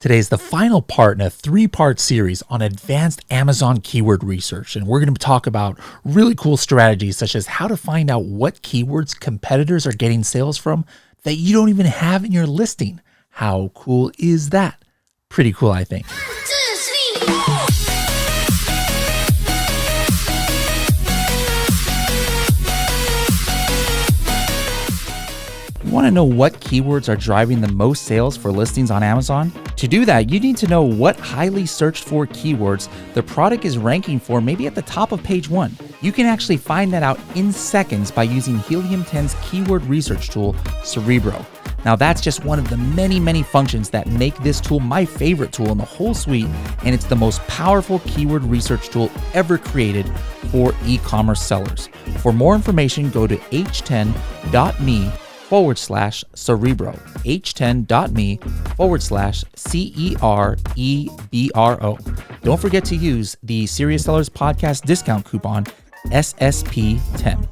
Today is the final part in a 3-part series on advanced Amazon keyword research, and we're going to talk about really cool strategies such as how to find out what keywords competitors are getting sales from that you don't even have in your listing. How cool is that? Pretty cool, I think. Want to know what keywords are driving the most sales for listings on Amazon? To do that, you need to know what highly searched for keywords the product is ranking for, maybe at the top of page 1. You can actually find that out in seconds by using Helium 10's keyword research tool, Cerebro. Now that's just one of the many functions that make this tool my favorite tool in the whole suite, and it's the most powerful keyword research tool ever created for e-commerce sellers. For more information, go to h10.me/Cerebro, h10.me/CEREBRO. Don't forget to use the Serious Sellers Podcast discount coupon SSP10.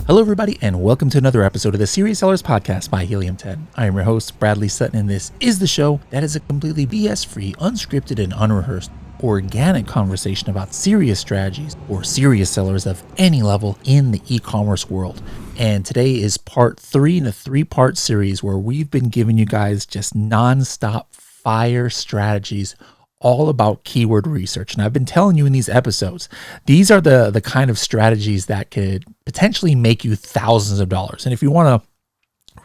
Hello, everybody, and welcome to another episode of the Serious Sellers Podcast by Helium 10. I am your host, Bradley Sutton, and this is the show that is a completely BS-free, unscripted, and unrehearsed organic conversation about serious strategies for serious sellers of any level in the e-commerce world. And today is part 3 in a 3-part series where we've been giving you guys just non-stop fire strategies all about keyword research. And I've been telling you in these episodes, these are the kind of strategies that could potentially make you thousands of dollars. And if you want to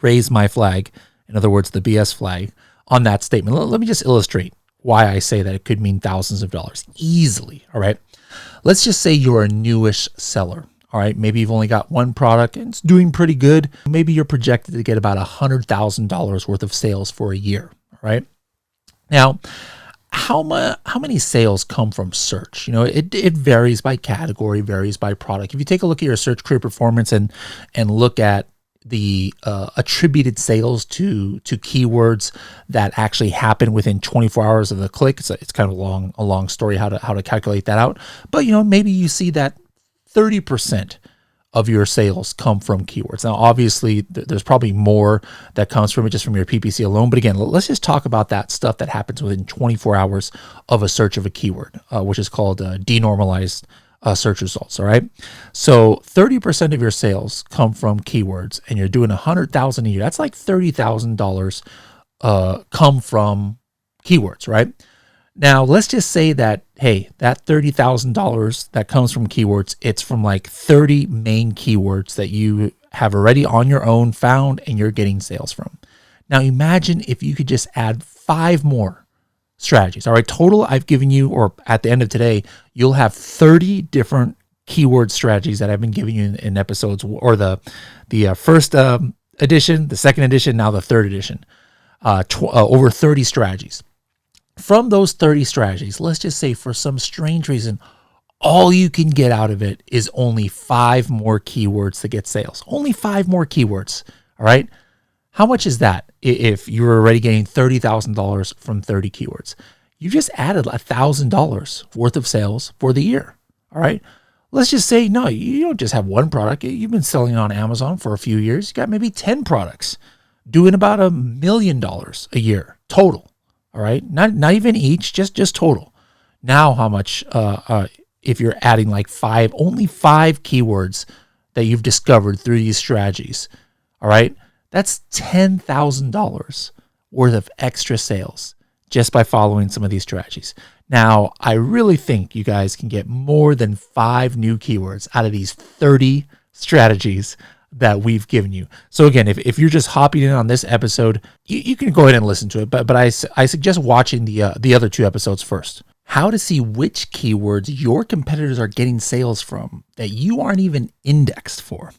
raise my flag, in other words, the BS flag, on that statement, let me just illustrate why I say that it could mean thousands of dollars easily. All right. Let's just say you're a newish seller. All right. Maybe you've only got one product and it's doing pretty good. Maybe you're projected to get about $100,000 worth of sales for a year. All right. Now, how many sales come from search? You know, it varies by category, varies by product. If you take a look at your search career performance and look at the attributed sales to keywords that actually happen within 24 hours of the click. It's kind of a long story how to calculate that out. But you know, maybe you see that 30% of your sales come from keywords. Now, obviously, there's probably more that comes from it just from your PPC alone. But again, let's just talk about that stuff that happens within 24 hours of a search of a keyword, which is called denormalized search results. All right. So 30% of your sales come from keywords and you're doing $100,000 a year. That's like $30,000 come from keywords, right? Now let's just say that, hey, that $30,000 that comes from keywords, it's from like 30 main keywords that you have already on your own found and you're getting sales from. Now imagine if you could just add 5 more strategies. All right, total I've given you, or at the end of today, you'll have 30 different keyword strategies that I've been giving you in episodes, or the first edition, the second edition, now the third edition, over 30 strategies. From those 30 strategies, let's just say for some strange reason, all you can get out of it is only 5 more keywords to get sales. Only 5 more keywords, all right? How much is that if you're already getting $30,000 from 30 keywords? You just added $1,000 worth of sales for the year. All right. Let's just say, no, you don't just have one product. You've been selling on Amazon for a few years. You got maybe 10 products doing about $1 million a year total. All right. Not even each, just total. Now, how much, if you're adding like only 5 keywords that you've discovered through these strategies. All right. That's $10,000 worth of extra sales just by following some of these strategies. Now, I really think you guys can get more than 5 new keywords out of these 30 strategies that we've given you. So again, if you're just hopping in on this episode, you can go ahead and listen to it. But I suggest watching the other 2 episodes first. How to see which keywords your competitors are getting sales from that you aren't even indexed for.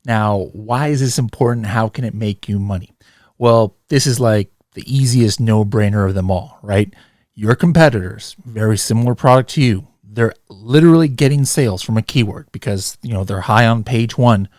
Now, why is this important? How can it make you money? Well, this is like the easiest no-brainer of them all, right? Your competitors, very similar product to you, they're literally getting sales from a keyword because, you know, they're high on page 1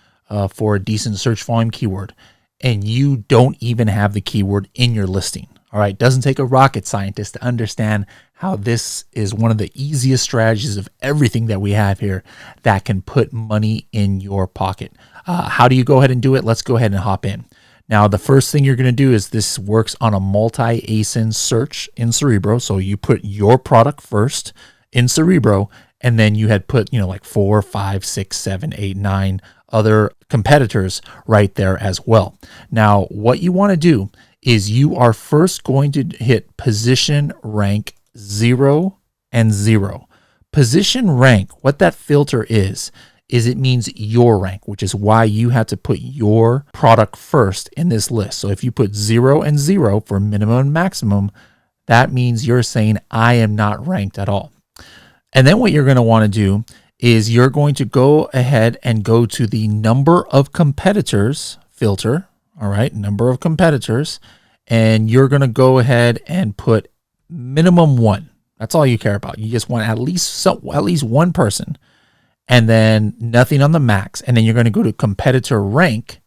for a decent search volume keyword, and you don't even have the keyword in your listing. All right, doesn't take a rocket scientist to understand how this is one of the easiest strategies of everything that we have here that can put money in your pocket. How do you go ahead and do it? Let's go ahead and hop in. Now, the first thing you're going to do is this works on a multi-ASIN search in Cerebro. So you put your product first in Cerebro, and then you had put, like 4, 5, 6, 7, 8, 9 other competitors right there as well. Now, what you want to do is you are first going to hit position rank 0 and 0. Position rank, what that filter is it means your rank, which is why you have to put your product first in this list. So if you put 0 and 0 for minimum and maximum, that means you're saying I am not ranked at all. And then what you're going to want to do is you're going to go ahead and go to the number of competitors filter. All right, number of competitors. And you're going to go ahead and put minimum 1. That's all you care about. You just want at least one person, and then nothing on the max. And then you're going to go to competitor rank,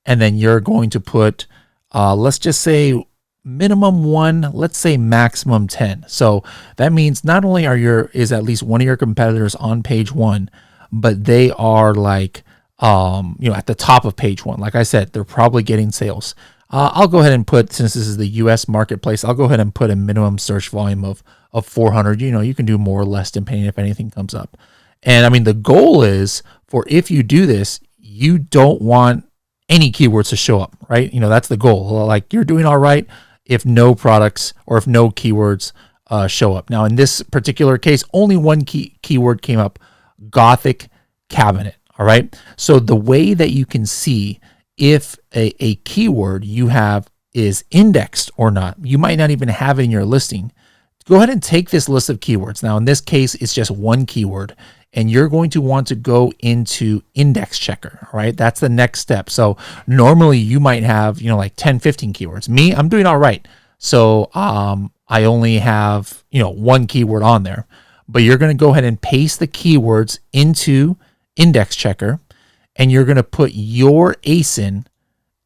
and then you're going to put, let's just say minimum 1, let's say maximum 10. So that means not only is at least one of your competitors on page 1, but they are like, at the top of page 1. Like I said, they're probably getting sales. I'll go ahead and put, since this is the US marketplace, I'll go ahead and put a minimum search volume of 400. You can do more or less depending if anything comes up. And I mean, the goal is for, if you do this, you don't want any keywords to show up, right? That's the goal. Like, you're doing all right if no products or if no keywords show up. Now, in this particular case, only one keyword came up, Gothic cabinet. All right. So the way that you can see if a keyword you have is indexed or not, you might not even have it in your listing. Go ahead and take this list of keywords. Now, in this case, it's just one keyword, and you're going to want to go into index checker. All right. That's the next step. So normally you might have, like 10, 15 keywords. Me, I'm doing all right. So I only have, one keyword on there, but you're going to go ahead and paste the keywords into index checker, and you're going to put your ASIN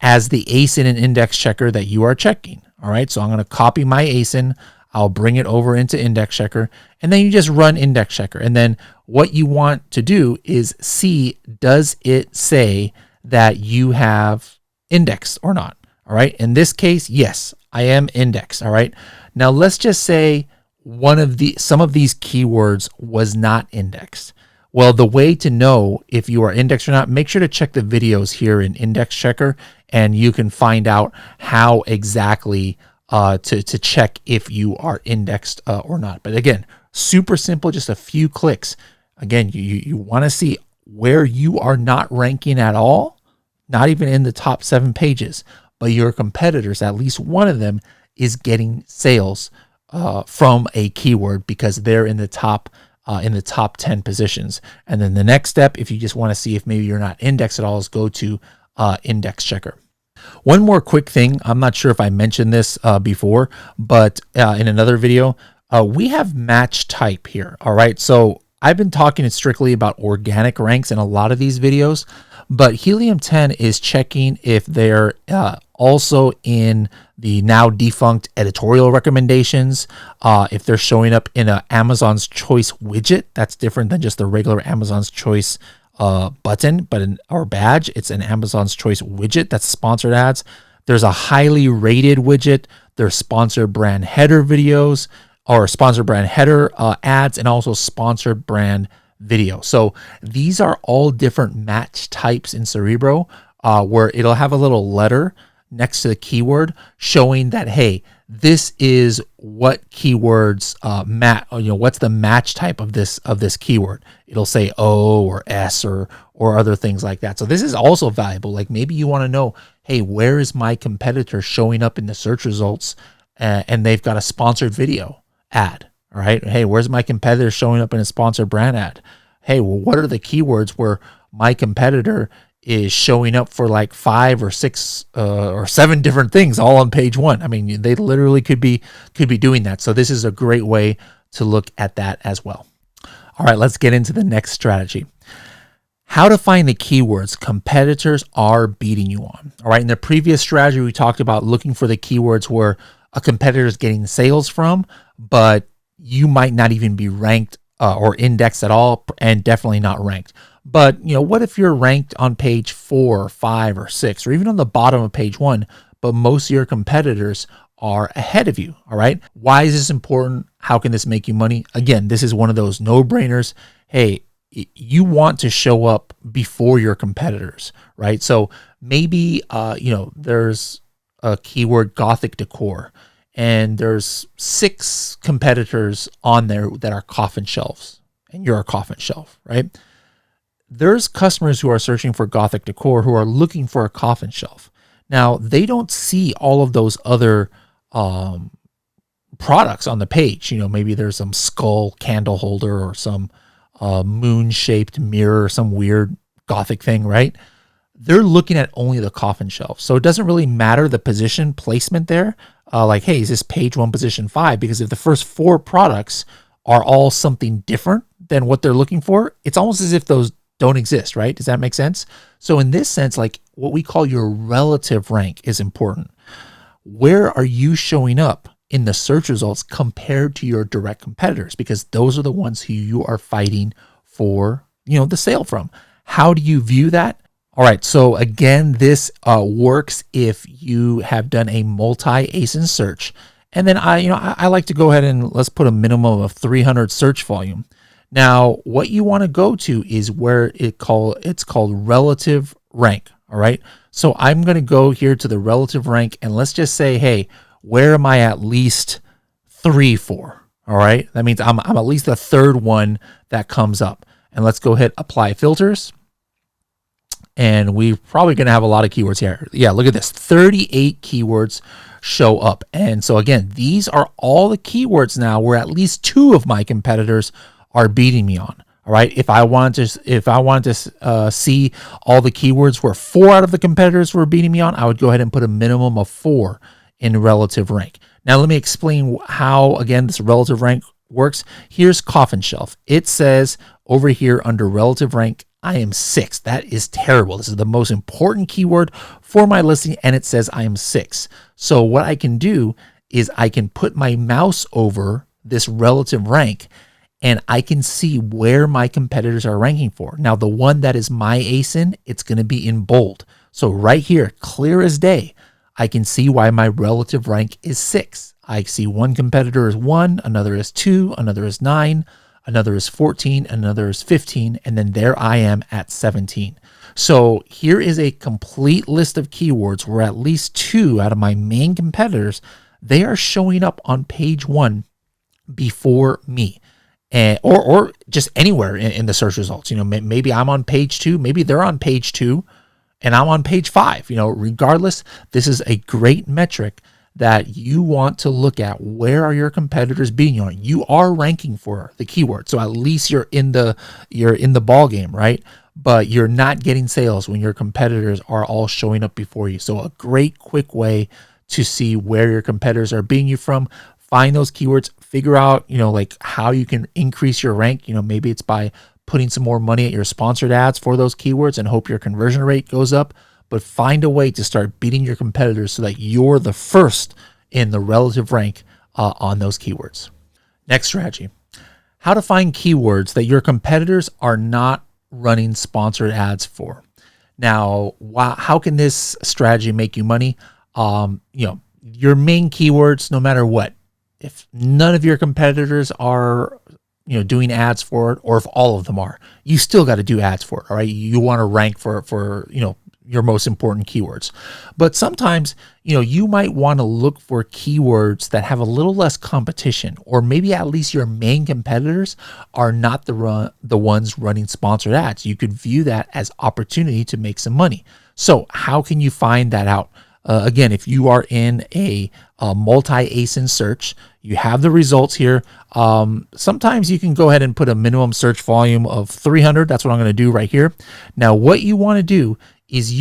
as the ASIN and index checker that you are checking. All right. So I'm going to copy my ASIN. I'll bring it over into index checker, and then you just run index checker. And then what you want to do is see, does it say that you have indexed or not? All right. In this case, yes, I am indexed. All right. Now let's just say some of these keywords was not indexed. Well, the way to know if you are indexed or not, make sure to check the videos here in index checker, and you can find out how exactly to check if you are indexed or not. But again, super simple, just a few clicks. Again, you want to see where you are not ranking at all, not even in the top 7 pages, but your competitors, at least one of them, is getting sales from a keyword because they're in the top 10 positions. And then the next step, if you just want to see if maybe you're not indexed at all, is go to index checker. One more quick thing. I'm not sure if I mentioned this before, but in another video, we have match type here. All right. So I've been talking strictly about organic ranks in a lot of these videos, but Helium 10 is checking if they're also in the now defunct editorial recommendations, if they're showing up in a Amazon's Choice widget. That's different than just the regular Amazon's Choice button, or badge. It's an Amazon's Choice widget that's sponsored ads. There's a highly rated widget. There's sponsored brand header videos, or sponsored brand header ads, and also sponsored brand video. So these are all different match types in Cerebro, where it'll have a little letter next to the keyword showing that, hey, this is what keywords what's the match type of this keyword. It'll say O or S or other things like that. So this is also valuable. Like, maybe you want to know, hey, where is my competitor showing up in the search results, and they've got a sponsored video ad. All right. Hey, where's my competitor showing up in a sponsored brand ad? Hey, well, what are the keywords where my competitor is showing up for like 5 or 6 or 7 different things all on page 1? I mean, they literally could be doing that. So this is a great way to look at that as well. All right, let's get into the next strategy. How to find the keywords competitors are beating you on. All right, in the previous strategy, we talked about looking for the keywords where a competitor is getting sales from, but you might not even be ranked or indexed at all, and definitely not ranked. But, what if you're ranked on page 4 or 5 or 6, or even on the bottom of page 1, but most of your competitors are ahead of you? All right. Why is this important? How can this make you money? Again, this is one of those no-brainers. Hey, you want to show up before your competitors, right? So maybe, there's a keyword Gothic decor, and there's 6 competitors on there that are coffin shelves, and you're a coffin shelf, right? There's customers who are searching for Gothic decor who are looking for a coffin shelf. Now, they don't see all of those other products on the page. Maybe there's some skull candle holder or some moon-shaped mirror or some weird Gothic thing, right? They're looking at only the coffin shelf. So it doesn't really matter the position placement there. Like, hey, is this page 1, position 5? Because if the first 4 products are all something different than what they're looking for, it's almost as if those don't exist, right? Does that make sense? So in this sense, like what we call your relative rank is important. Where are you showing up in the search results compared to your direct competitors? Because those are the ones who you are fighting for, the sale from. How do you view that? All right. So again, this works if you have done a multi-ASIN search. And then I like to go ahead and let's put a minimum of 300 search volume. Now, what you want to go to is where it's called relative rank. All right. So I'm going to go here to the relative rank, and let's just say, hey, where am I at least 3 for? All right. That means I'm at least the third one that comes up. And let's go ahead, apply filters. And we're probably going to have a lot of keywords here. Yeah, look at this. 38 keywords show up. And so again, these are all the keywords now where at least 2 of my competitors are beating me on. All right. If I want to see all the keywords where 4 out of the competitors were beating me on, I would go ahead and put a minimum of 4 in relative rank. Now, let me explain how, again, this relative rank works. Here's coffin shelf. It says over here under relative rank, I am 6. That is terrible. This is the most important keyword for my listing, and it says I am 6. So what I can do is I can put my mouse over this relative rank, and I can see where my competitors are ranking for. Now, the one that is my ASIN, it's going to be in bold. So right here, clear as day, I can see why my relative rank is 6. I see one competitor is 1, another is 2, another is 9, another is 14, another is 15, and then there I am at 17. So here is a complete list of keywords where at least 2 out of my main competitors, they are showing up on page 1 before me. And, or just anywhere in the search results. Maybe I'm on page 2, maybe they're on page 2, and I'm on page 5. Regardless, this is a great metric that you want to look at. Where are your competitors beating you on? You are ranking for the keyword, so at least you're in the ball game, right? But you're not getting sales when your competitors are all showing up before you. So a great quick way to see where your competitors are beating you from. Find those keywords, figure out, like how you can increase your rank. Maybe it's by putting some more money at your sponsored ads for those keywords and hope your conversion rate goes up. But find a way to start beating your competitors so that you're the first in the relative rank on those keywords. Next strategy, how to find keywords that your competitors are not running sponsored ads for. Now, how can this strategy make you money? Your main keywords, no matter what, if none of your competitors are, doing ads for it, or if all of them are, you still got to do ads for it. All right. You want to rank for your most important keywords. But sometimes, you might want to look for keywords that have a little less competition, or maybe at least your main competitors are not the ones running sponsored ads. You could view that as opportunity to make some money. So how can you find that out? Again, if you are in a multi-ASIN search, you have the results here. Sometimes you can go ahead and put a minimum search volume of 300. That's what I'm going to do right here. Now, what you want to do is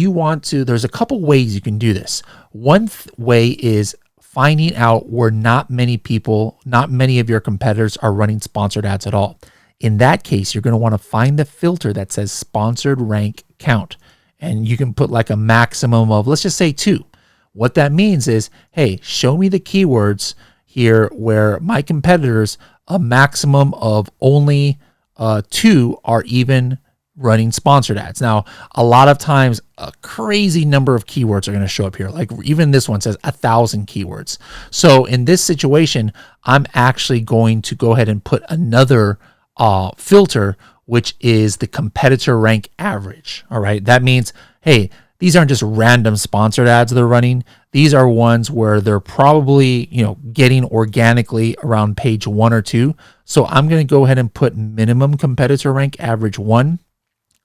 there's a couple ways you can do this. One way is finding out where not many of your competitors are running sponsored ads at all. In that case, you're going to want to find the filter that says sponsored rank count. And you can put like a maximum of, let's just say 2. What that means is, hey, show me the keywords here where my competitors, a maximum of only 2 are even running sponsored ads. Now, a lot of times a crazy number of keywords are going to show up here. Like even this one says 1,000 keywords. So in this situation, I'm actually going to go ahead and put another filter, which is the competitor rank average. All right. That means, hey, these aren't just random sponsored ads they're running. These are ones where they're probably, getting organically around page 1 or 2. So I'm going to go ahead and put minimum competitor rank average 1,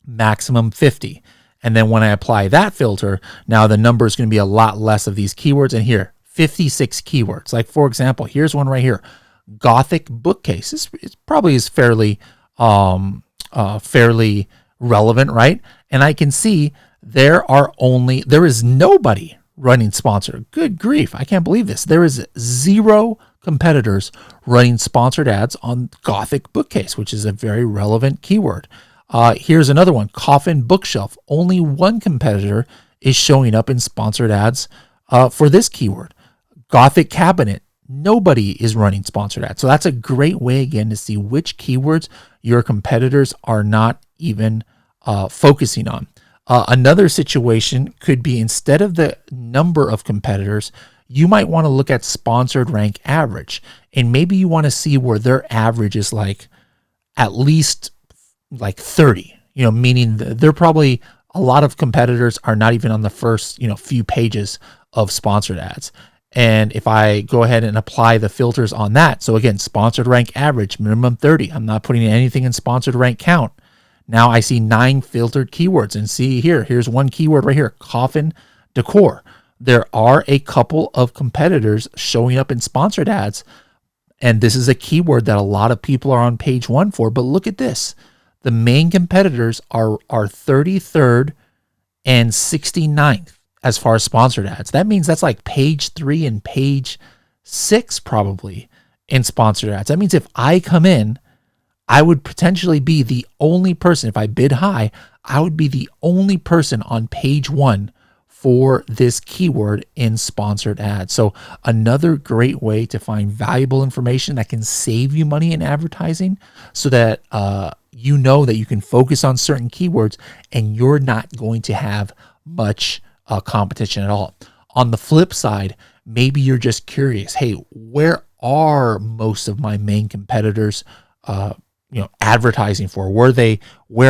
maximum 50. And then when I apply that filter, now the number is going to be a lot less of these keywords. And here, 56 keywords. Like for example, here's one right here. Gothic bookcase. It probably is fairly relevant, right? And I can see there is nobody running sponsored. Good grief. I can't believe this. There is 0 competitors running sponsored ads on Gothic bookcase, which is a very relevant keyword. Here's another one, coffin bookshelf. Only 1 competitor is showing up in sponsored ads for this keyword. Gothic cabinet. Nobody is running sponsored ads. So that's a great way, again, to see which keywords your competitors are not even focusing on. Another situation could be, instead of the number of competitors, you might want to look at sponsored rank average. And maybe you want to see where their average is like at least like 30, meaning they're probably, a lot of competitors are not even on the first, few pages of sponsored ads. And if I go ahead and apply the filters on that, so again, sponsored rank average, minimum 30. I'm not putting anything in sponsored rank count. Now I see 9 filtered keywords, and see here's one keyword right here, coffin decor. There are a couple of competitors showing up in sponsored ads, and this is a keyword that a lot of people are on page 1 for. But look at this. The main competitors are 33rd and 69th as far as sponsored ads. That means that's like page 3 and page 6 probably in sponsored ads. That means if I come in, I would potentially be the only person. If I bid high, I would be the only person on page 1 for this keyword in sponsored ads. So another great way to find valuable information that can save you money in advertising, so that you know that you can focus on certain keywords and you're not going to have much competition at all. On the flip side, maybe you're just curious, hey, where are most of my main competitors advertising for? Where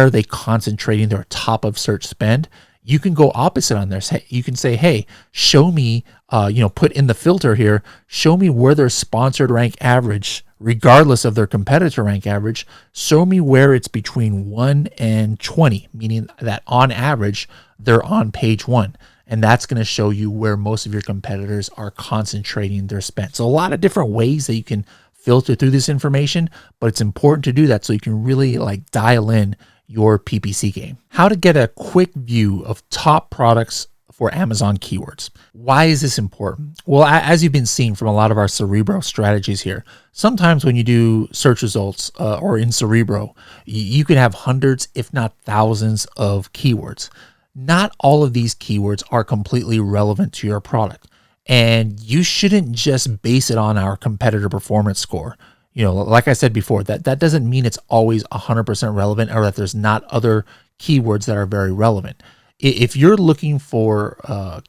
are they concentrating their top of search spend? You can go opposite on this. You can say, hey, show me, put in the filter here, show me where their sponsored rank average, regardless of their competitor rank average, show me where it's between 1 and 20, meaning that on average, they're on page 1. And that's going to show you where most of your competitors are concentrating their spend. So a lot of different ways that you can filter through this information, but it's important to do that so you can really dial in your PPC game. How to get a quick view of top products for Amazon keywords. Why is this important? Well, as you've been seeing from a lot of our Cerebro strategies here, sometimes when you do search results or in Cerebro, you can have hundreds, if not thousands of keywords. Not all of these keywords are completely relevant to your product. And you shouldn't just base it on our competitor performance score. Like I said before, that doesn't mean it's always 100% relevant, or that there's not other keywords that are very relevant. If you're looking for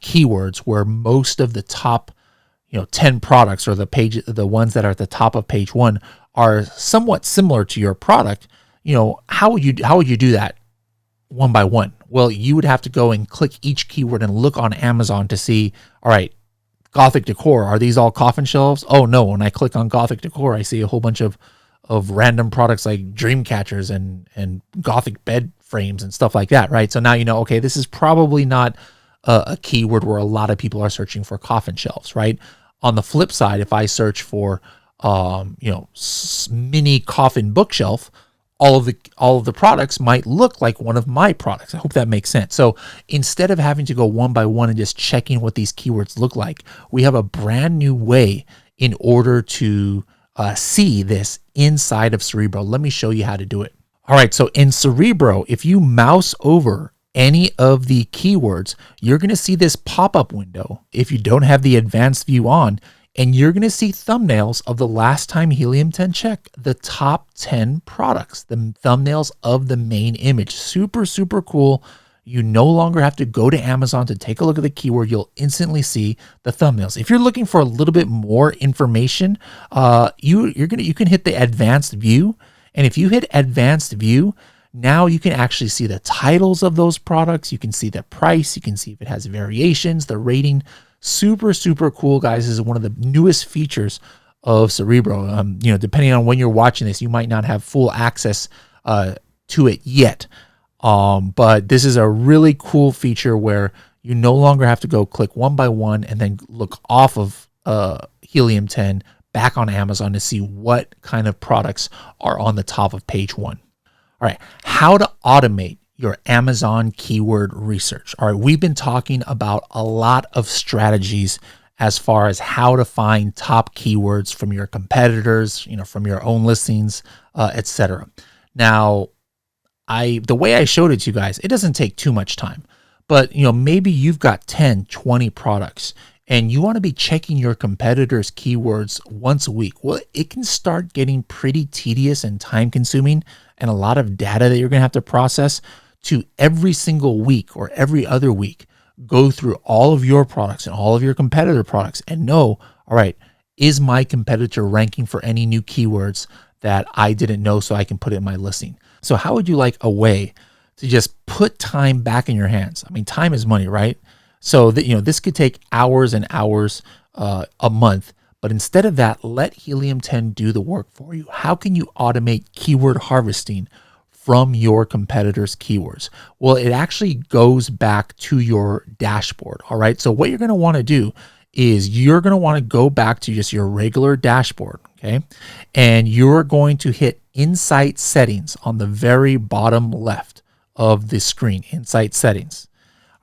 keywords where most of the top 10 products, or the ones that are at the top of page 1, are somewhat similar to your product, how would you do that one by one? Well, you would have to go and click each keyword and look on Amazon to see, all right, Gothic decor, are these all coffin shelves? Oh no, when I click on Gothic decor, I see a whole bunch of random products like dream catchers and Gothic bed frames and stuff like that, right? So now okay, this is probably not a keyword where a lot of people are searching for coffin shelves, right? On the flip side, if I search for mini coffin bookshelf, all of the products might look like one of my products. I hope that makes sense. So instead of having to go one by one and just checking what these keywords look like, we have a brand new way in order to see this inside of Cerebro. Let me show you how to do it. All right, so in Cerebro, if you mouse over any of the keywords, you're going to see this pop-up window. If you don't have the advanced view on, and you're going to see thumbnails of the last time Helium 10 checked, the top 10 products, the thumbnails of the main image. Super, super cool. You no longer have to go to Amazon to take a look at the keyword. You'll instantly see the thumbnails. If you're looking for a little bit more information, you can hit the advanced view. And if you hit advanced view, now you can actually see the titles of those products. You can see the price. You can see if it has variations, the rating. Super, super cool, guys. This is one of the newest features of Cerebro. Depending on when you're watching this, you might not have full access to it yet. But this is a really cool feature where you no longer have to go click one by one and then look off of Helium 10 back on Amazon to see what kind of products are on the top of page one. All right, how to automate your Amazon keyword research. All right, we've been talking about a lot of strategies as far as how to find top keywords from your competitors, from your own listings, etc. Now, the way I showed it to you guys, it doesn't take too much time, but maybe you've got 10, 20 products and you want to be checking your competitors' keywords once a week. Well, it can start getting pretty tedious and time consuming and a lot of data that you're going to have to process to every single week or every other week, go through all of your products and all of your competitor products and know, all right, is my competitor ranking for any new keywords that I didn't know so I can put it in my listing? So how would you like a way to just put time back in your hands? I mean, time is money, right? So that, this could take hours and hours a month, but instead of that, let Helium 10 do the work for you. How can you automate keyword harvesting from your competitors' keywords? Well, it actually goes back to your dashboard. All right. So what you're going to want to do is you're going to want to go back to just your regular dashboard. Okay. And you're going to hit Insight Settings on the very bottom left of the screen, Insight Settings.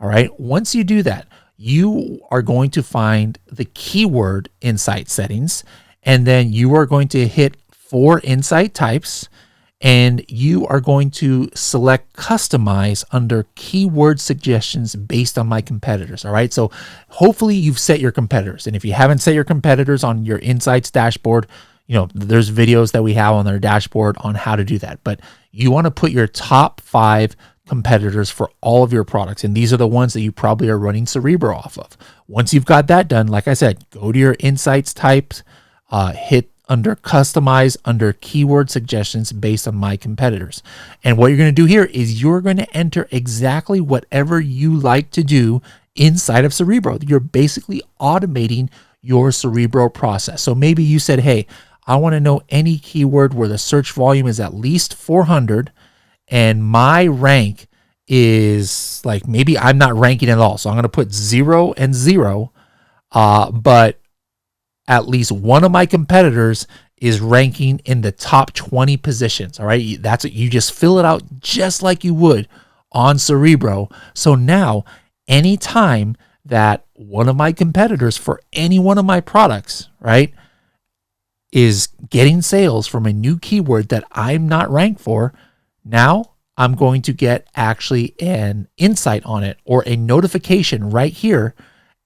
All right. Once you do that, you are going to find the keyword Insight Settings, and then you are going to hit 4 insight types, and you are going to select Customize under Keyword Suggestions based on my competitors. All right. So hopefully you've set your competitors. And if you haven't set your competitors on your Insights dashboard, there's videos that we have on their dashboard on how to do that. But you want to put your top 5 competitors for all of your products. And these are the ones that you probably are running Cerebro off of. Once you've got that done, like I said, go to your Insights types, hit under Customize under Keyword Suggestions based on my competitors. And what you're going to do here is you're going to enter exactly whatever you like to do inside of Cerebro. You're basically automating your Cerebro process. So maybe you said, hey, I want to know any keyword where the search volume is at least 400 and my rank is like, maybe I'm not ranking at all. So I'm going to put 0 and 0, but at least one of my competitors is ranking in the top 20 positions. All right. That's what you just fill it out just like you would on Cerebro. So now anytime that one of my competitors for any one of my products, right, is getting sales from a new keyword that I'm not ranked for, now I'm going to get actually an insight on it or a notification right here,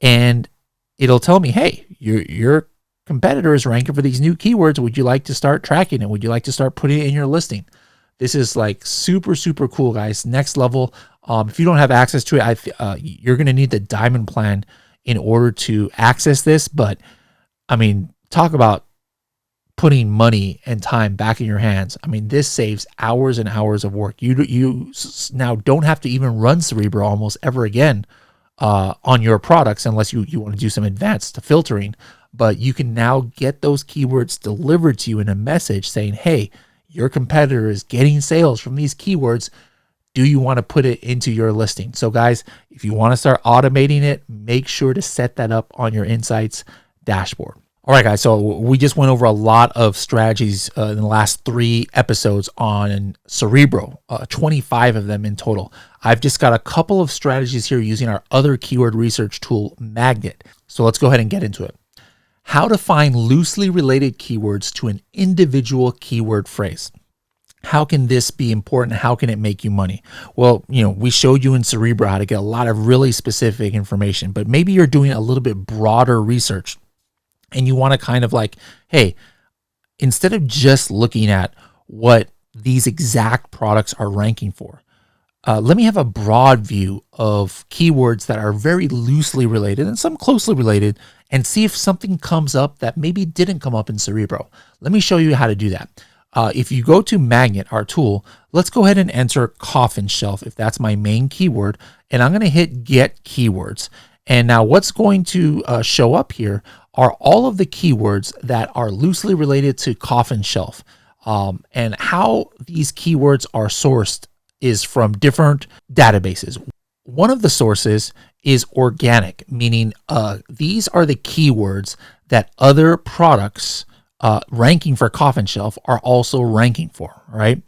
and it'll tell me, hey, your competitor is ranking for these new keywords. Would you like to start tracking it? Would you like to start putting it in your listing? This is like super, super cool, guys. Next level. If you don't have access to it, you're going to need the Diamond plan in order to access this. But I mean, talk about putting money and time back in your hands. I mean, this saves hours and hours of work. You now don't have to even run Cerebro almost ever again on your products unless you want to do some advanced filtering. But you can now get those keywords delivered to you in a message saying, hey, your competitor is getting sales from these keywords. Do you want to put it into your listing? So guys, if you want to start automating it, make sure to set that up on your Insights dashboard. All right, guys, so we just went over a lot of strategies in the last 3 episodes on Cerebro, 25 of them in total. I've just got a couple of strategies here using our other keyword research tool, Magnet. So let's go ahead and get into it. How to find loosely related keywords to an individual keyword phrase. How can this be important? How can it make you money? Well, we showed you in Cerebro how to get a lot of really specific information, but maybe you're doing a little bit broader research and you want to kind of like, hey, instead of just looking at what these exact products are ranking for, let me have a broad view of keywords that are very loosely related and some closely related, and see if something comes up that maybe didn't come up in Cerebro. Let me show you how to do that. If you go to Magnet, our tool, let's go ahead and enter coffin shelf if that's my main keyword, and I'm going to hit get keywords. And now what's going to show up here are all of the keywords that are loosely related to coffin shelf. And how these keywords are sourced is from different databases. One of the sources is organic, meaning these are the keywords that other products ranking for coffin shelf are also ranking for, right?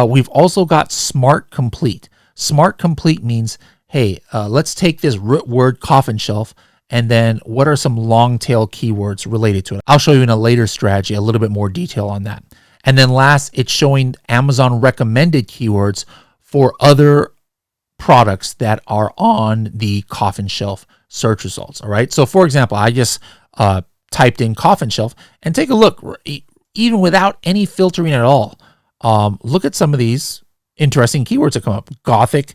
We've also got smart complete. Smart complete means, hey, let's take this root word coffin shelf, and then what are some long tail keywords related to it? I'll show you in a later strategy a little bit more detail on that. And then last, it's showing Amazon recommended keywords for other products that are on the coffin shelf search results. All right. So for example, I just typed in coffin shelf, and take a look, even without any filtering at all. Look at some of these interesting keywords that come up: Gothic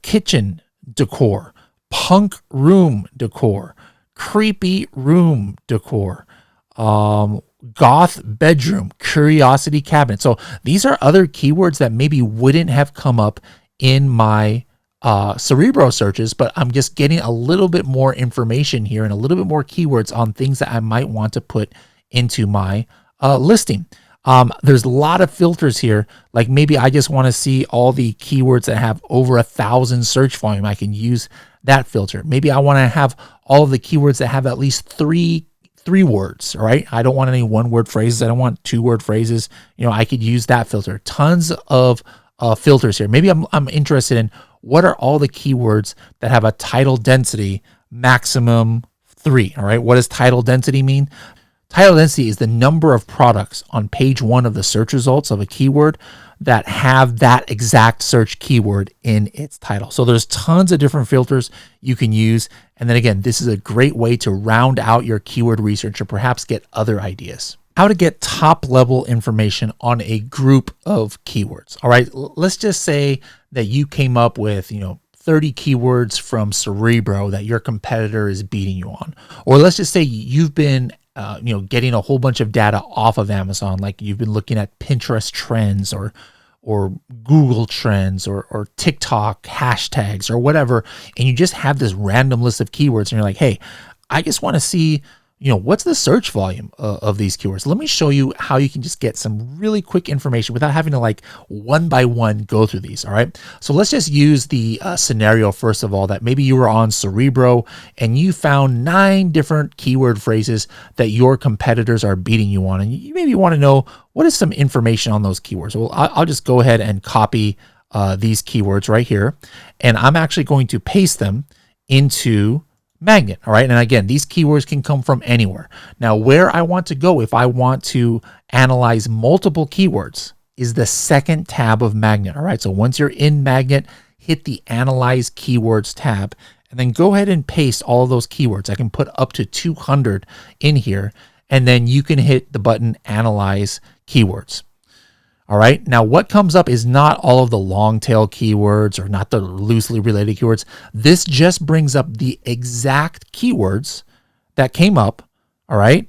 kitchen decor, punk room decor, creepy room decor, goth bedroom, curiosity cabinet. So these are other keywords that maybe wouldn't have come up in my Cerebro searches, but I'm just getting a little bit more information here and a little bit more keywords on things that I might want to put into my listing. There's a lot of filters here. Like maybe I just want to see all the keywords that have over 1,000 search volume. I can use that filter. Maybe I want to have all of the keywords that have at least three words, right? I don't want any one word phrases. I don't want 2-word phrases. You know, I could use that filter. Tons of filters here. Maybe I'm interested in what are all the keywords that have a title density maximum 3. All right. What does title density mean? Title density is the number of products on page 1 of the search results of a keyword that have that exact search keyword in its title. So there's tons of different filters you can use. And then again, this is a great way to round out your keyword research or perhaps get other ideas. How to get top level information on a group of keywords. All right, let's just say that you came up with, 30 keywords from Cerebro that your competitor is beating you on. Or let's just say you've been getting a whole bunch of data off of Amazon, like you've been looking at Pinterest trends or Google trends or TikTok hashtags or whatever, and you just have this random list of keywords, and you're like, hey, I just want to see, what's the search volume of these keywords? Let me show you how you can just get some really quick information without having to like one by one go through these. All right. So let's just use the scenario, first of all, that maybe you were on Cerebro and you found 9 different keyword phrases that your competitors are beating you on. And you maybe want to know what is some information on those keywords. Well, I'll just go ahead and copy these keywords right here. And I'm actually going to paste them into Magnet. All right. And again, these keywords can come from anywhere. Now, where I want to go if I want to analyze multiple keywords is the second tab of Magnet. All right. So once you're in Magnet, hit the Analyze Keywords tab and then go ahead and paste all of those keywords. I can put up to 200 in here, and then you can hit the button Analyze Keywords. All right. Now, what comes up is not all of the long tail keywords or not the loosely related keywords. This just brings up the exact keywords that came up. All right.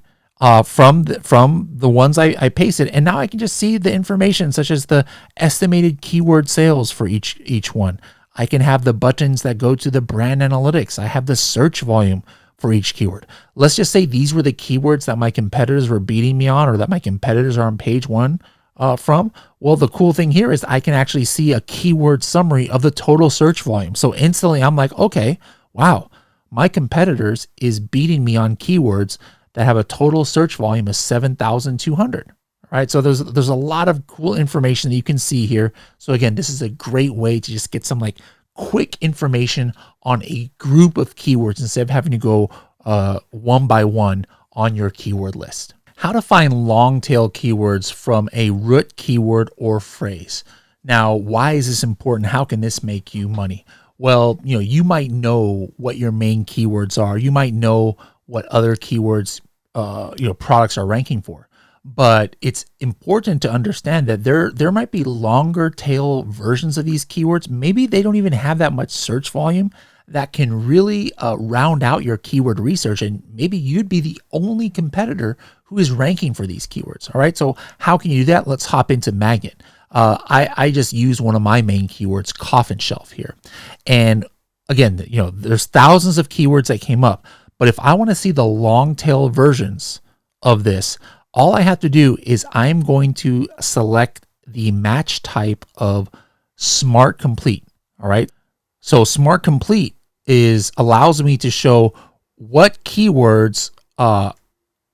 From the ones I pasted. And now I can just see the information such as the estimated keyword sales for each one. I can have the buttons that go to the brand analytics. I have the search volume for each keyword. Let's just say these were the keywords that my competitors were beating me on, or that my competitors are on page 1 from. Well, the cool thing here is I can actually see a keyword summary of the total search volume. So instantly I'm like, okay, wow, my competitors is beating me on keywords that have a total search volume of 7,200. Right. So there's a lot of cool information that you can see here. So again, this is a great way to just get some like quick information on a group of keywords instead of having to go one by one on your keyword list. How to find long tail keywords from a root keyword or phrase. Now, why is this important? How can this make you money? Well, you might know what your main keywords are. You might know what other keywords products are ranking for. But it's important to understand that there might be longer tail versions of these keywords. Maybe they don't even have that much search volume that can really round out your keyword research, and maybe you'd be the only competitor who is ranking for these keywords. All right, so how can you do that? Let's hop into Magnet. I just use one of my main keywords, coffin shelf here, and again, there's thousands of keywords that came up, but if I want to see the long tail versions of this, all I have to do is I'm going to select the match type of Smart Complete. All right. So Smart Complete allows me to show what keywords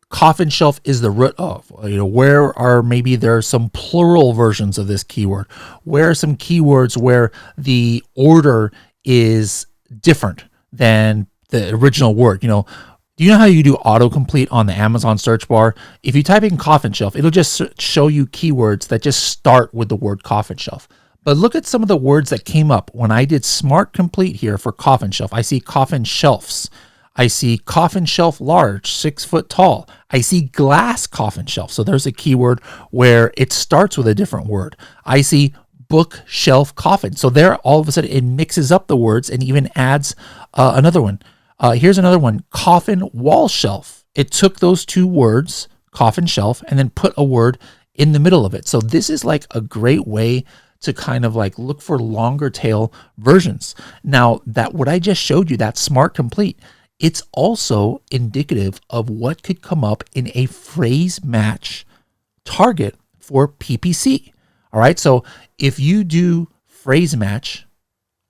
coffin shelf is the root of. Where are maybe there are some plural versions of this keyword? Where are some keywords where the order is different than the original word? Do you know how you do autocomplete on the Amazon search bar? If you type in coffin shelf, it'll just show you keywords that just start with the word coffin shelf. But look at some of the words that came up when I did Smart Complete here for coffin shelf. I see coffin shelves. I see coffin shelf large, 6 foot tall. I see glass coffin shelf. So there's a keyword where it starts with a different word. I see bookshelf coffin. So there, all of a sudden, it mixes up the words and even adds another one. Here's another one, coffin wall shelf. It took those two words, coffin shelf, and then put a word in the middle of it. So this is like a great way to kind of like look for longer tail versions. Now, that what I just showed you, that Smart Complete, it's also indicative of what could come up in a phrase match target for PPC. All right, so if you do phrase match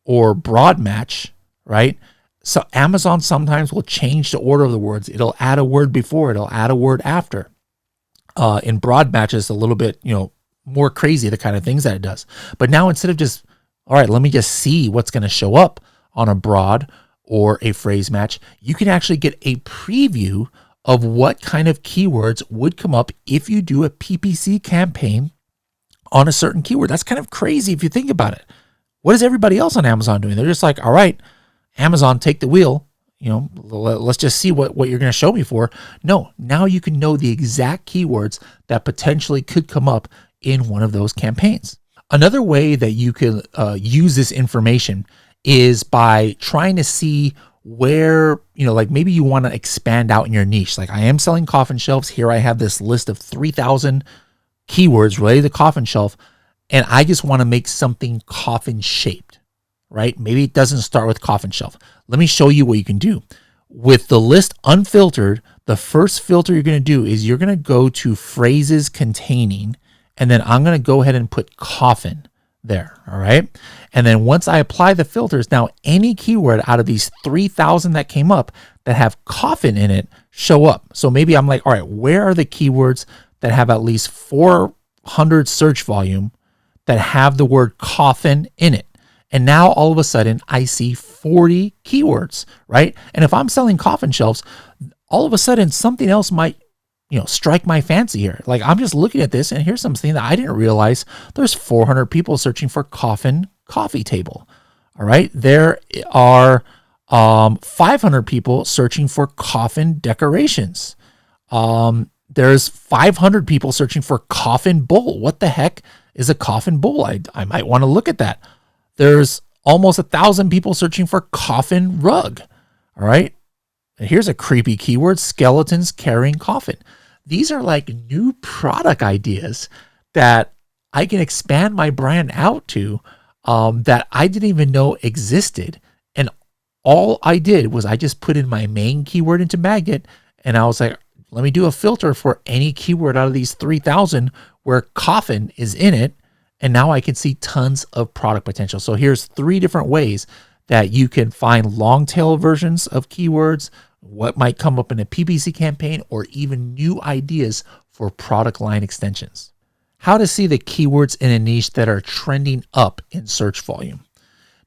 or broad match, right? So Amazon sometimes will change the order of the words. It'll add a word before, it'll add a word after. In broad matches, a little bit, more crazy, the kind of things that it does. But now instead of just, all right, let me just see what's going to show up on a broad or a phrase match, you can actually get a preview of what kind of keywords would come up if you do a PPC campaign on a certain keyword. That's kind of crazy if you think about it. What is everybody else on Amazon doing? They're just like, all right, Amazon, take the wheel. Let's just see what you're going to show me for. No, now you can know the exact keywords that potentially could come up in one of those campaigns. Another way that you can use this information is by trying to see where, like maybe you want to expand out in your niche. Like I am selling coffin shelves. Here I have this list of 3,000 keywords related to coffin shelf, and I just want to make something coffin shaped, right? Maybe it doesn't start with coffin shelf. Let me show you what you can do. With the list unfiltered, the first filter you're going to do is you're going to go to phrases containing, and then I'm going to go ahead and put coffin there, all right? And then once I apply the filters, now any keyword out of these 3,000 that came up that have coffin in it show up. So maybe I'm like, all right, where are the keywords that have at least 400 search volume that have the word coffin in it? And now all of a sudden I see 40 keywords, right? And if I'm selling coffin shelves, all of a sudden something else might, strike my fancy here. Like I'm just looking at this and here's something that I didn't realize. There's 400 people searching for coffin coffee table. All right. There are 500 people searching for coffin decorations. There's 500 people searching for coffin bowl. What the heck is a coffin bowl? I might want to look at that. There's almost 1,000 people searching for coffin rug. All right. Here's a creepy keyword, skeletons carrying coffin. These are like new product ideas that I can expand my brand out to that I didn't even know existed. And all I did was I just put in my main keyword into Magnet, and I was like, let me do a filter for any keyword out of these 3,000 where coffin is in it. And now I can see tons of product potential. So here's 3 different ways that you can find long tail versions of keywords, what might come up in a PPC campaign, or even new ideas for product line extensions. How to see the keywords in a niche that are trending up in search volume.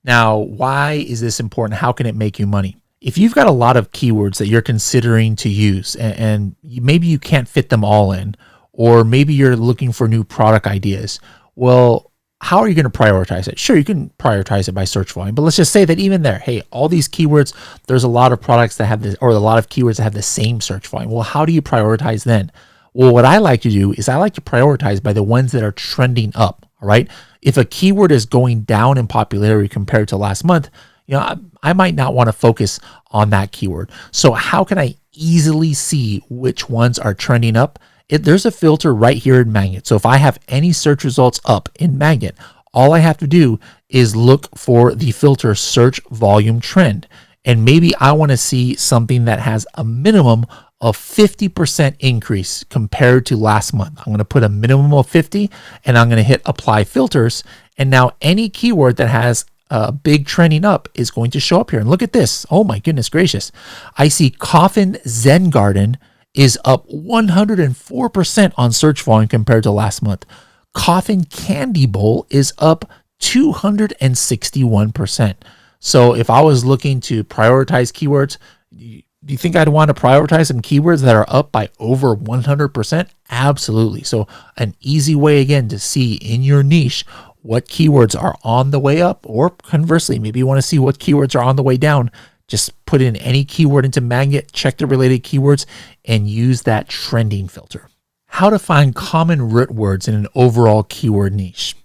Now, why is this important? How can it make you money? If you've got a lot of keywords that you're considering to use and maybe you can't fit them all in, or maybe you're looking for new product ideas, well, how are you going to prioritize it? Sure, you can prioritize it by search volume, but let's just say that even there, hey, all these keywords, there's a lot of products that have this, or a lot of keywords that have the same search volume. Well, how do you prioritize then? Well, what I like to do is I like to prioritize by the ones that are trending up, all right? If a keyword is going down in popularity compared to last month, I might not want to focus on that keyword. So how can I easily see which ones are trending up? There's a filter right here in Magnet. So if I have any search results up in Magnet, all I have to do is look for the filter search volume trend. And maybe I want to see something that has a minimum of 50% increase compared to last month. I'm going to put a minimum of 50 and I'm going to hit apply filters. And now any keyword that has a big trending up is going to show up here. And look at this. Oh my goodness gracious. I see Coffin Zen Garden is up 104% on search volume compared to last month. Coffin Candy Bowl is up 261%. So if I was looking to prioritize keywords, do you think I'd want to prioritize some keywords that are up by over 100%? Absolutely. So an easy way, again, to see in your niche what keywords are on the way up, or conversely, maybe you want to see what keywords are on the way down. Just put in any keyword into Magnet, check the related keywords, and use that trending filter. How to find common root words in an overall keyword niche.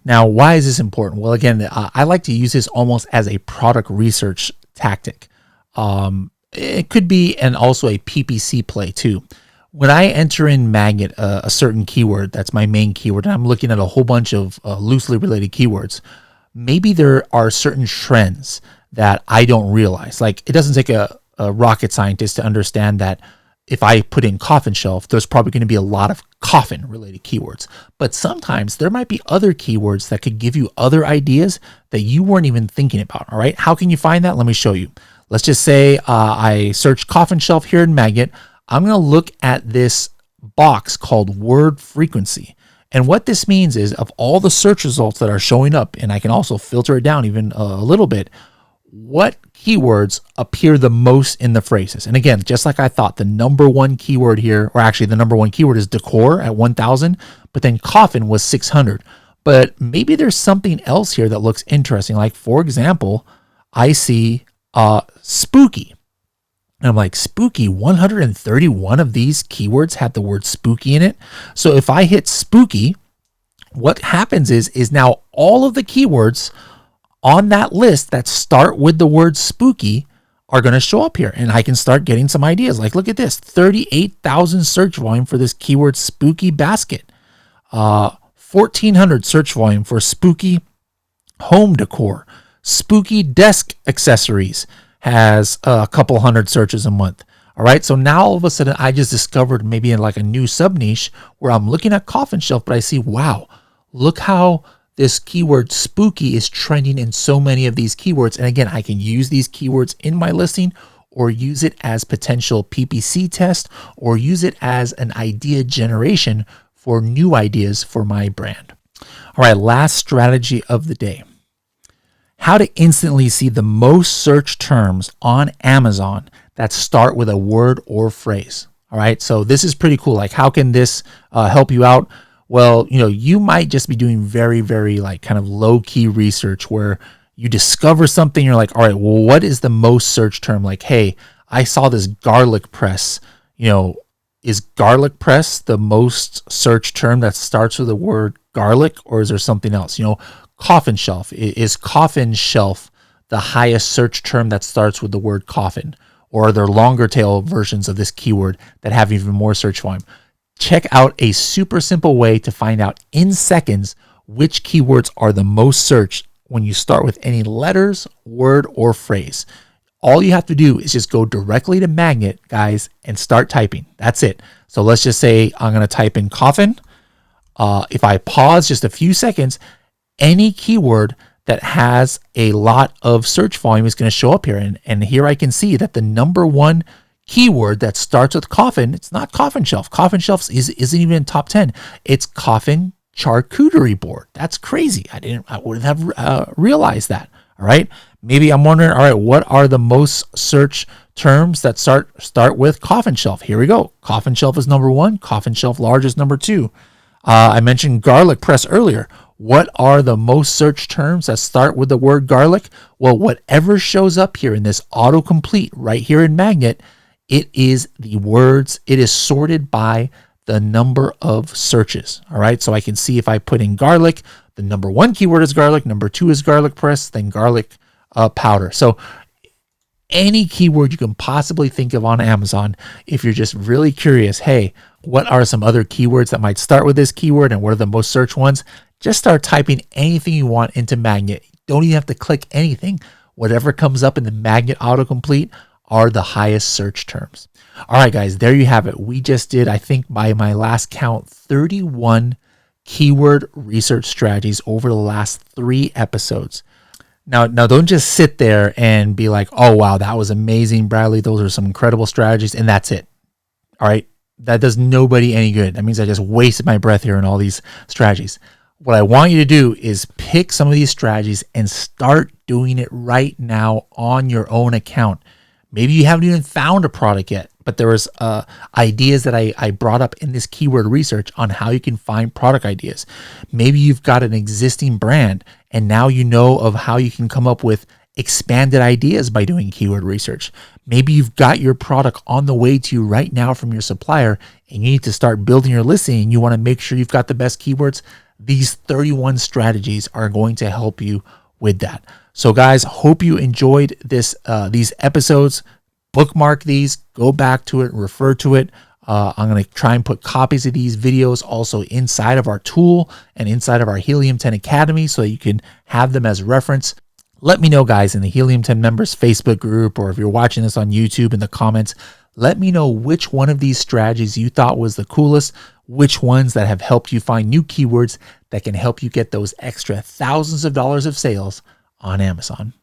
Now, why is this important? Well, again, I like to use this almost as a product research tactic. It could be also a PPC play too. When I enter in Magnet a certain keyword, that's my main keyword, and I'm looking at a whole bunch of loosely related keywords, maybe there are certain trends that I don't realize. Like, it doesn't take a rocket scientist to understand that if I put in coffin shelf, there's probably going to be a lot of coffin related keywords. But sometimes there might be other keywords that could give you other ideas that you weren't even thinking about. All right. How can you find that? Let me show you. Let's just say I search coffin shelf here in Magnet. I'm going to look at this box called word frequency. And what this means is, of all the search results that are showing up, and I can also filter it down even a little bit, what keywords appear the most in the phrases. And again, just like I thought, the number one keyword here, or actually the number one keyword is decor at 1,000, but then coffin was 600. But maybe there's something else here that looks interesting. Like, for example, I see spooky. And I'm like, spooky, 131 of these keywords had the word spooky in it. So if I hit spooky, what happens is now all of the keywords on that list that start with the word spooky are going to show up here, and I can start getting some ideas. Like, look at this, 38,000 search volume for this keyword spooky basket, 1,400 search volume for spooky home decor, spooky desk accessories has a couple hundred searches a month. All right, so now all of a sudden I just discovered maybe in like a new sub niche where I'm looking at coffin shelf, but I see, wow, look how this keyword spooky is trending in so many of these keywords. And again, I can use these keywords in my listing, or use it as potential PPC test, or use it as an idea generation for new ideas for my brand. All right, last strategy of the day. How to instantly see the most search terms on Amazon that start with a word or phrase. All right, so this is pretty cool. Like, how can this help you out? Well, you might just be doing very, very like kind of low key research where you discover something. You're like, all right, well, what is the most search term? Like, hey, I saw this garlic press. Is garlic press the most search term that starts with the word garlic, or is there something else? Coffin shelf. Is coffin shelf the highest search term that starts with the word coffin? Or are there longer tail versions of this keyword that have even more search volume? Check out a super simple way to find out in seconds which keywords are the most searched when you start with any letters, word, or phrase. All you have to do is just go directly to Magnet, guys, and start typing. That's it. So let's just say I'm going to type in coffin. If I pause just a few seconds, any keyword that has a lot of search volume is going to show up here. And here I can see that the number one keyword that starts with coffin, it's not coffin shelf. Coffin shelf isn't even in top 10. It's coffin charcuterie board. That's crazy. I wouldn't have realized that. All right. Maybe I'm wondering, all right, what are the most search terms that start with coffin shelf? Here we go. Coffin shelf is number one. Coffin shelf large is number two. I mentioned garlic press earlier. What are the most searched terms that start with the word garlic? Well, whatever shows up here in this autocomplete right here in Magnet, it is the words. It is sorted by the number of searches. All right. So I can see if I put in garlic, the number 1 keyword is garlic, number 2 is garlic press, then garlic powder. So any keyword you can possibly think of on Amazon, if you're just really curious, hey, what are some other keywords that might start with this keyword and what are the most searched ones? Just start typing anything you want into Magnet. Don't even have to click anything. Whatever comes up in the Magnet autocomplete are the highest search terms. All right, guys, there you have it. We just did, I think by my last count, 31 keyword research strategies over the last 3 episodes. Now, don't just sit there and be like, oh, wow, that was amazing, Bradley. Those are some incredible strategies, and that's it. All right, that does nobody any good. That means I just wasted my breath here on all these strategies. What I want you to do is pick some of these strategies and start doing it right now on your own account. Maybe you haven't even found a product yet, but there was ideas that I brought up in this keyword research on how you can find product ideas. Maybe you've got an existing brand and now you know of how you can come up with expanded ideas by doing keyword research. Maybe you've got your product on the way to you right now from your supplier and you need to start building your listing and you want to make sure you've got the best keywords. These 31 strategies are going to help you with that. So guys, hope you enjoyed these episodes. Bookmark these, go back to it, refer to it. I'm going to try and put copies of these videos also inside of our tool and inside of our Helium 10 Academy so that you can have them as reference. Let me know, guys, in the Helium 10 members Facebook group, or if you're watching this on YouTube in the comments, let me know which one of these strategies you thought was the coolest, which ones that have helped you find new keywords that can help you get those extra thousands of dollars of sales on Amazon.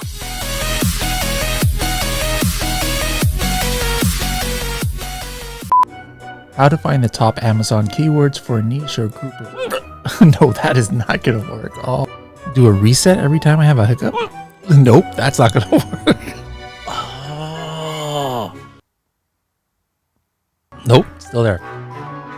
How to find the top Amazon keywords for a niche or group of... No, that is not going to work. Oh, do a reset every time I have a hiccup? Nope, that's not going to work. Oh. Nope, still there.